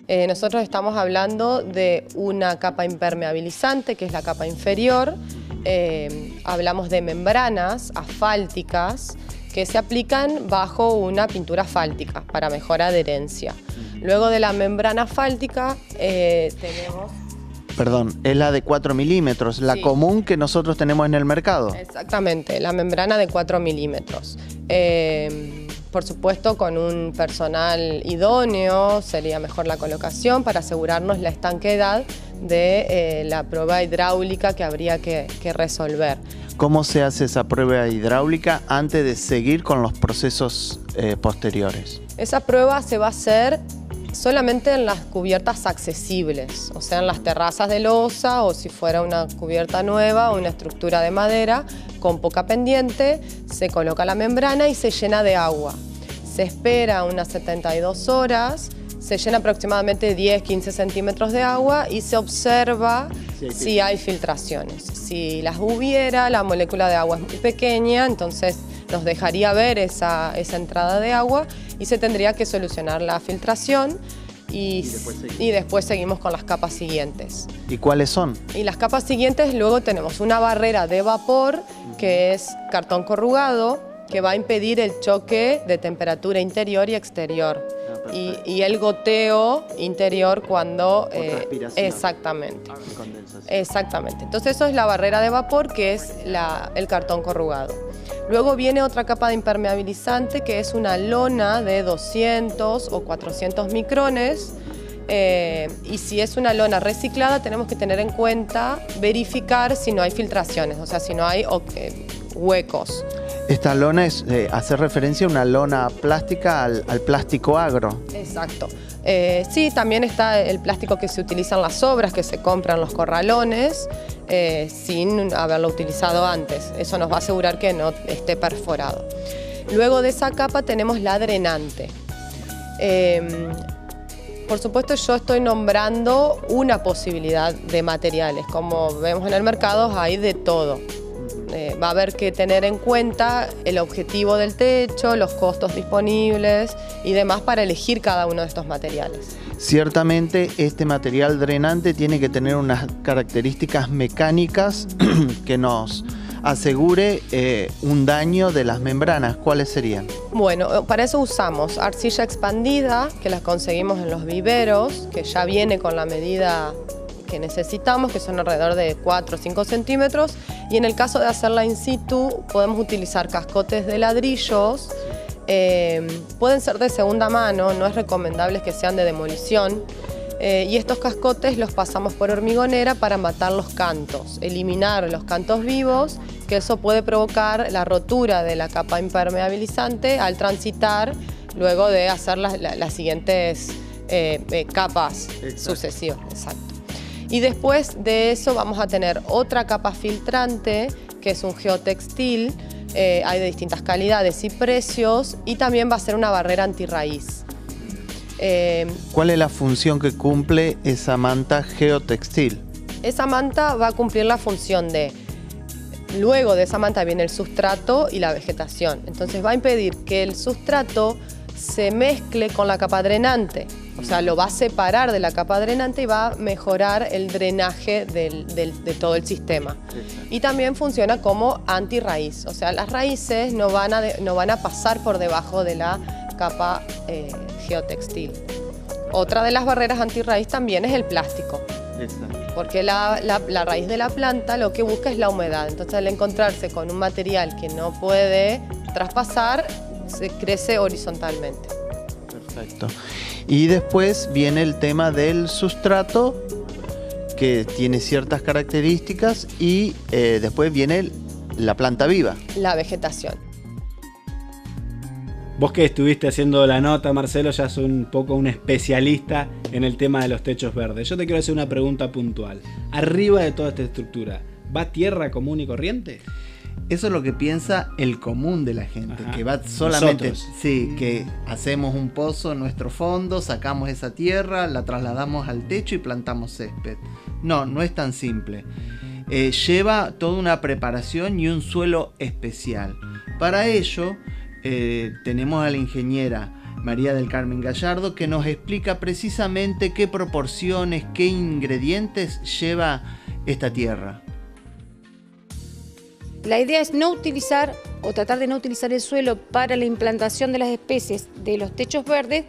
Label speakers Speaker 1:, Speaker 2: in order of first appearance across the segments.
Speaker 1: Nosotros estamos hablando de una capa impermeabilizante, que es la capa inferior. Hablamos de membranas asfálticas que se aplican bajo una pintura asfáltica para mejor adherencia. Luego de la membrana asfáltica tenemos...
Speaker 2: Perdón, es la de 4 milímetros, la
Speaker 1: Sí.
Speaker 2: común que nosotros tenemos en el mercado.
Speaker 1: Exactamente, la membrana de 4 milímetros. Por supuesto, con un personal idóneo sería mejor la colocación para asegurarnos la estanqueidad de la prueba hidráulica que habría que resolver.
Speaker 2: ¿Cómo se hace esa prueba hidráulica antes de seguir con los procesos posteriores?
Speaker 1: Esa prueba se va a hacer solamente en las cubiertas accesibles, o sea, en las terrazas de losa o si fuera una cubierta nueva o una estructura de madera con poca pendiente, se coloca la membrana y se llena de agua. Se espera unas 72 horas, se llena aproximadamente 10-15 centímetros de agua y se observa si hay filtraciones. Si las hubiera, la molécula de agua es muy pequeña, entonces nos dejaría ver esa entrada de agua y se tendría que solucionar la filtración y después seguimos con las capas siguientes.
Speaker 2: ¿Y cuáles son?
Speaker 1: Y las capas siguientes luego tenemos una barrera de vapor que es cartón corrugado que va a impedir el choque de temperatura interior y exterior y el goteo interior cuando... exactamente. Exactamente. Entonces eso es la barrera de vapor que es el cartón corrugado. Luego viene otra capa de impermeabilizante que es una lona de 200 o 400 micrones y si es una lona reciclada tenemos que tener en cuenta verificar si no hay filtraciones, o sea, si no hay huecos.
Speaker 2: Esta lona hace referencia a una lona plástica al plástico agro.
Speaker 1: Exacto. Sí, también está el plástico que se utiliza en las obras, que se compran los corralones, sin haberlo utilizado antes. Eso nos va a asegurar que no esté perforado. Luego de esa capa tenemos la drenante. Por supuesto, yo estoy nombrando una posibilidad de materiales. Como vemos en el mercado, hay de todo. Va a haber que tener en cuenta el objetivo del techo, los costos disponibles y demás para elegir cada uno de estos materiales.
Speaker 2: Ciertamente este material drenante tiene que tener unas características mecánicas que nos asegure un daño de las membranas. ¿Cuáles serían?
Speaker 1: Bueno, para eso usamos arcilla expandida, que la conseguimos en los viveros, que ya viene con la medida que necesitamos, que son alrededor de 4 o 5 centímetros, y en el caso de hacerla in situ podemos utilizar cascotes de ladrillos, pueden ser de segunda mano, no es recomendable que sean de demolición, y estos cascotes los pasamos por hormigonera para matar los cantos, eliminar los cantos vivos, que eso puede provocar la rotura de la capa impermeabilizante al transitar luego de hacer las siguientes capas sucesivas. Exacto. Y después de eso vamos a tener otra capa filtrante, que es un geotextil, hay de distintas calidades y precios, y también va a ser una barrera antirraíz.
Speaker 2: ¿Cuál es la función que cumple esa manta geotextil?
Speaker 1: Esa manta va a cumplir la función de, luego de esa manta viene el sustrato y la vegetación, entonces va a impedir que el sustrato se mezcle con la capa drenante. O sea, lo va a separar de la capa drenante y va a mejorar el drenaje de todo el sistema. Y también funciona como antirraíz. O sea, las raíces no van a pasar por debajo de la capa geotextil. Otra de las barreras antirraíz también es el plástico. Porque la raíz de la planta lo que busca es la humedad. Entonces, al encontrarse con un material que no puede traspasar, se crece horizontalmente.
Speaker 2: Perfecto. Y después viene el tema del sustrato, que tiene ciertas características, y después viene la planta viva.
Speaker 1: La vegetación.
Speaker 3: Vos que estuviste haciendo la nota, Marcelo, ya sos un poco un especialista en el tema de los techos verdes. Yo te quiero hacer una pregunta puntual. Arriba de toda esta estructura, ¿va tierra común y corriente?
Speaker 2: Eso es lo que piensa el común de la gente.
Speaker 3: Ajá.
Speaker 2: Que va solamente,
Speaker 3: Nosotros.
Speaker 2: sí, que hacemos un pozo en nuestro fondo, sacamos esa tierra, la trasladamos al techo y plantamos césped. No, no es tan simple. Lleva toda una preparación y un suelo especial. Para ello tenemos a la ingeniera María del Carmen Gallardo, que nos explica precisamente qué proporciones, qué ingredientes lleva esta tierra.
Speaker 4: La idea es no utilizar o tratar de no utilizar el suelo para la implantación de las especies de los techos verdes,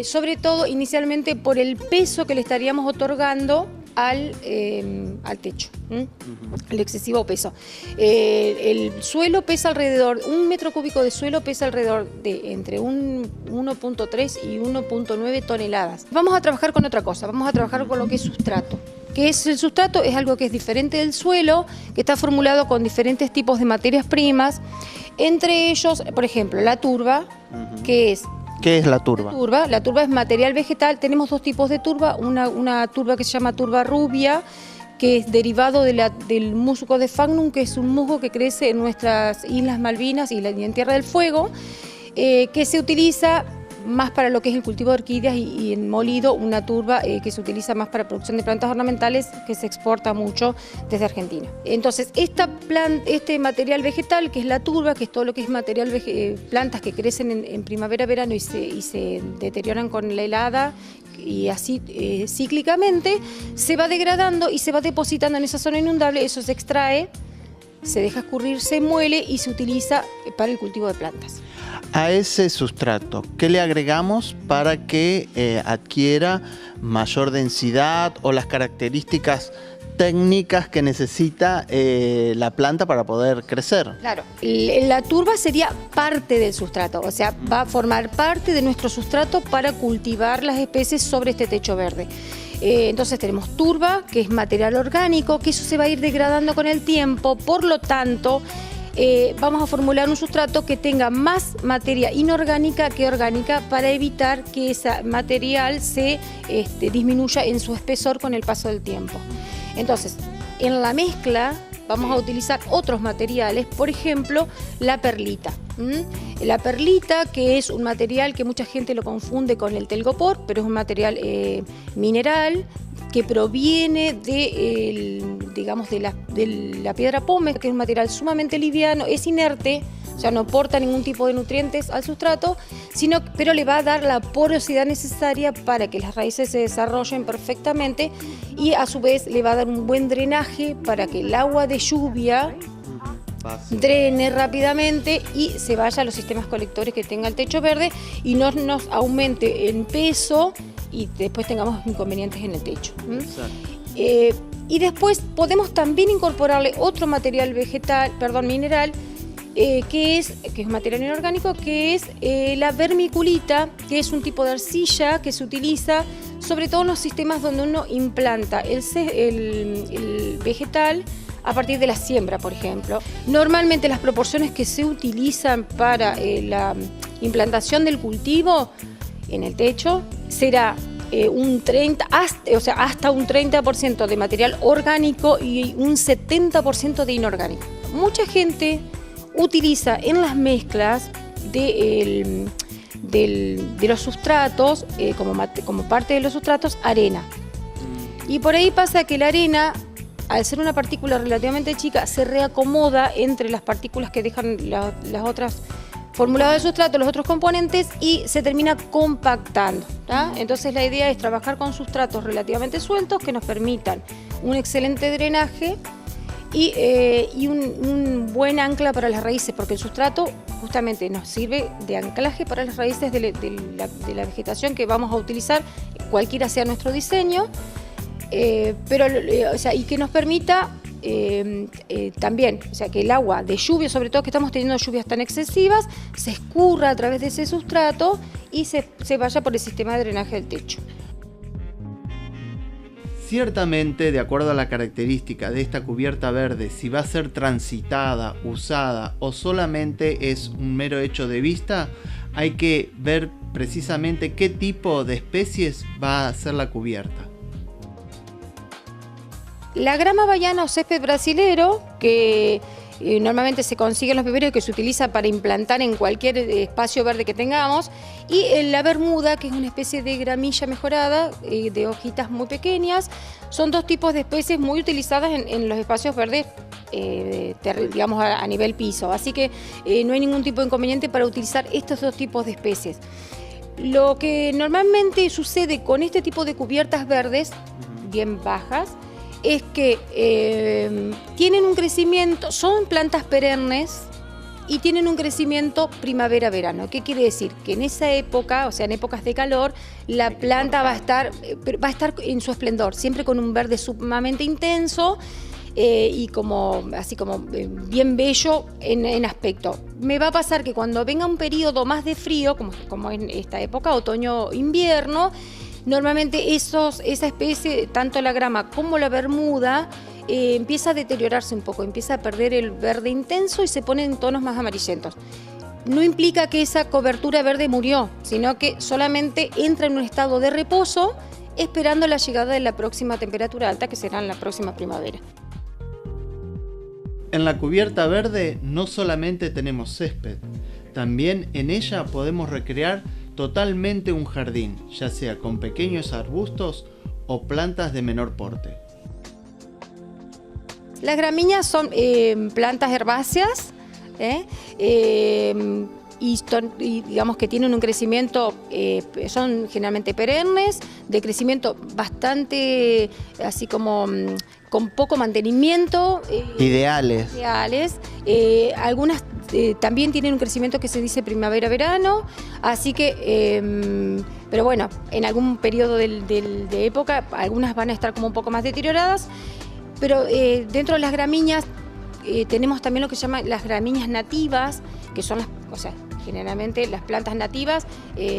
Speaker 4: sobre todo inicialmente por el peso que le estaríamos otorgando al techo, el excesivo peso. El suelo pesa alrededor, 1 metro cúbico de suelo pesa alrededor de entre 1.3 y 1.9 toneladas. Vamos a trabajar con otra cosa, vamos a trabajar con lo que es sustrato. ¿Qué es el sustrato? Es algo que es diferente del suelo, que está formulado con diferentes tipos de materias primas, entre ellos, por ejemplo, la turba, que es...
Speaker 2: ¿Qué es la turba?
Speaker 4: La turba es material vegetal. Tenemos dos tipos de turba, una turba que se llama turba rubia, que es derivado del musgo de Fagnum, que es un musgo que crece en nuestras Islas Malvinas y en Tierra del Fuego, que se utiliza más para lo que es el cultivo de orquídeas y en molido una turba que se utiliza más para producción de plantas ornamentales, que se exporta mucho desde Argentina. Entonces, este material vegetal, que es la turba, que es todo lo que es material plantas que crecen en primavera, verano y se deterioran con la helada, y así cíclicamente, se va degradando y se va depositando en esa zona inundable. Eso se extrae, se deja escurrir, se muele y se utiliza para el cultivo de plantas.
Speaker 2: A ese sustrato, ¿qué le agregamos para que adquiera mayor densidad o las características técnicas que necesita la planta para poder crecer?
Speaker 4: Claro, la turba sería parte del sustrato, o sea, va a formar parte de nuestro sustrato para cultivar las especies sobre este techo verde. Entonces tenemos turba, que es material orgánico, que eso se va a ir degradando con el tiempo, por lo tanto... vamos a formular un sustrato que tenga más materia inorgánica que orgánica para evitar que ese material se disminuya en su espesor con el paso del tiempo. Entonces, en la mezcla vamos a utilizar otros materiales, por ejemplo, la perlita. La perlita, que es un material que mucha gente lo confunde con el telgopor, pero es un material mineral, que proviene digamos, de la piedra pómez, que es un material sumamente liviano, es inerte, o sea, no aporta ningún tipo de nutrientes al sustrato, pero le va a dar la porosidad necesaria para que las raíces se desarrollen perfectamente y a su vez le va a dar un buen drenaje para que el agua de lluvia drene rápidamente y se vaya a los sistemas colectores que tenga el techo verde y no nos aumente en peso y después tengamos inconvenientes en el techo. Y después podemos también incorporarle otro material mineral, que es un material inorgánico, que es la vermiculita, que es un tipo de arcilla que se utiliza sobre todo en los sistemas donde uno implanta el vegetal a partir de la siembra, por ejemplo. Normalmente las proporciones que se utilizan para la implantación del cultivo en el techo será hasta un 30% de material orgánico y un 70% de inorgánico. Mucha gente utiliza en las mezclas de los sustratos, como parte de los sustratos, arena. Y por ahí pasa que la arena, al ser una partícula relativamente chica, se reacomoda entre las partículas que dejan las otras formuladas del sustrato, los otros componentes, y se termina compactando, ¿tá? Entonces la idea es trabajar con sustratos relativamente sueltos que nos permitan un excelente drenaje y un buen ancla para las raíces, porque el sustrato justamente nos sirve de anclaje para las raíces de la vegetación que vamos a utilizar, cualquiera sea nuestro diseño, y que nos permita también, o sea, que el agua de lluvia, sobre todo que estamos teniendo lluvias tan excesivas, se escurra a través de ese sustrato y se vaya por el sistema de drenaje del techo.
Speaker 2: Ciertamente, de acuerdo a la característica de esta cubierta verde, si va a ser transitada, usada o solamente es un mero hecho de vista, hay que ver precisamente qué tipo de especies va a ser la cubierta.
Speaker 4: La grama baiana o césped brasilero, que normalmente se consigue en los viveros y que se utiliza para implantar en cualquier espacio verde que tengamos, y la bermuda, que es una especie de gramilla mejorada, de hojitas muy pequeñas. Son dos tipos de especies muy utilizadas en los espacios verdes, digamos a nivel piso, así que no hay ningún tipo de inconveniente para utilizar estos dos tipos de especies. Lo que normalmente sucede con este tipo de cubiertas verdes, bien bajas, es que tienen un crecimiento, son plantas perennes y tienen un crecimiento primavera-verano. ¿Qué quiere decir? Que en esa época, o sea, en épocas de calor, la planta va a estar en su esplendor, siempre con un verde sumamente intenso y así como bien bello en aspecto. Me va a pasar que cuando venga un periodo más de frío, como en esta época, otoño-invierno, normalmente esa especie, tanto la grama como la bermuda, empieza a deteriorarse un poco, empieza a perder el verde intenso y se pone en tonos más amarillentos. No implica que esa cobertura verde murió, sino que solamente entra en un estado de reposo esperando la llegada de la próxima temperatura alta, que será en la próxima primavera.
Speaker 2: En la cubierta verde no solamente tenemos césped, también en ella podemos recrear totalmente un jardín, ya sea con pequeños arbustos o plantas de menor porte.
Speaker 4: Las gramíneas son plantas herbáceas y digamos que tienen un crecimiento, son generalmente perennes, de crecimiento bastante así como con poco mantenimiento.
Speaker 2: Ideales.
Speaker 4: Algunas también tienen un crecimiento que se dice primavera-verano, así que, pero bueno, en algún periodo de época, algunas van a estar como un poco más deterioradas. Pero dentro de las gramíneas tenemos también lo que se llama las gramíneas nativas, que son generalmente las plantas nativas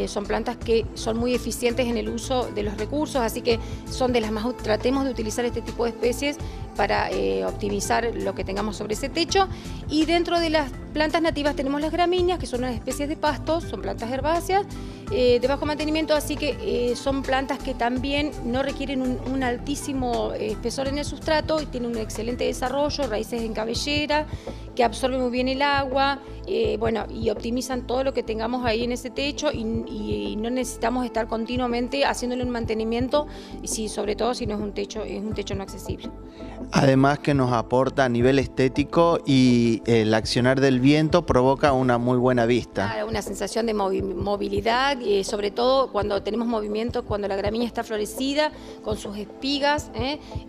Speaker 4: son plantas que son muy eficientes en el uso de los recursos, así que son de las más, tratemos de utilizar este tipo de especies para optimizar lo que tengamos sobre ese techo. Y dentro de las plantas nativas tenemos las gramíneas, que son unas especies de pastos, son plantas herbáceas de bajo mantenimiento, así que son plantas que también no requieren un altísimo espesor en el sustrato y tienen un excelente desarrollo, raíces en cabellera, que absorben muy bien el agua, y optimizan todo lo que tengamos ahí en ese techo y no necesitamos estar continuamente haciéndole un mantenimiento, sobre todo si no es un techo no accesible.
Speaker 2: Además que nos aporta a nivel estético y el accionar del viento provoca una muy buena vista.
Speaker 4: Claro, una sensación de movilidad, sobre todo cuando tenemos movimiento, cuando la gramínea está florecida con sus espigas,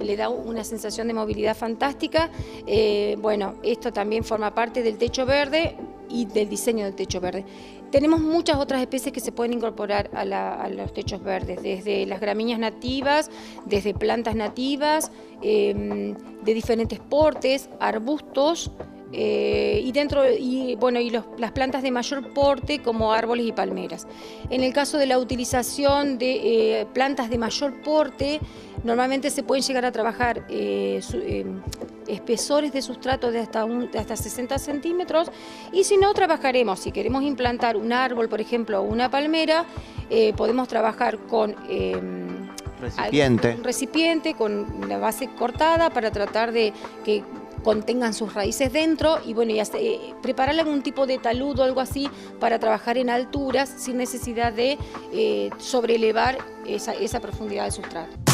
Speaker 4: le da una sensación de movilidad fantástica. Esto también forma parte del techo verde y del diseño del techo verde. Tenemos muchas otras especies que se pueden incorporar a los techos verdes, desde las gramíneas nativas, desde plantas nativas, de diferentes portes, arbustos, las plantas de mayor porte como árboles y palmeras. En el caso de la utilización de plantas de mayor porte, normalmente se pueden llegar a trabajar espesores de sustrato de hasta 60 centímetros, y si no, trabajaremos, si queremos implantar un árbol, por ejemplo, o una palmera, podemos trabajar con un recipiente con la base cortada para tratar de que contengan sus raíces dentro y preparar algún tipo de talud o algo así para trabajar en alturas sin necesidad de sobrelevar esa profundidad del sustrato.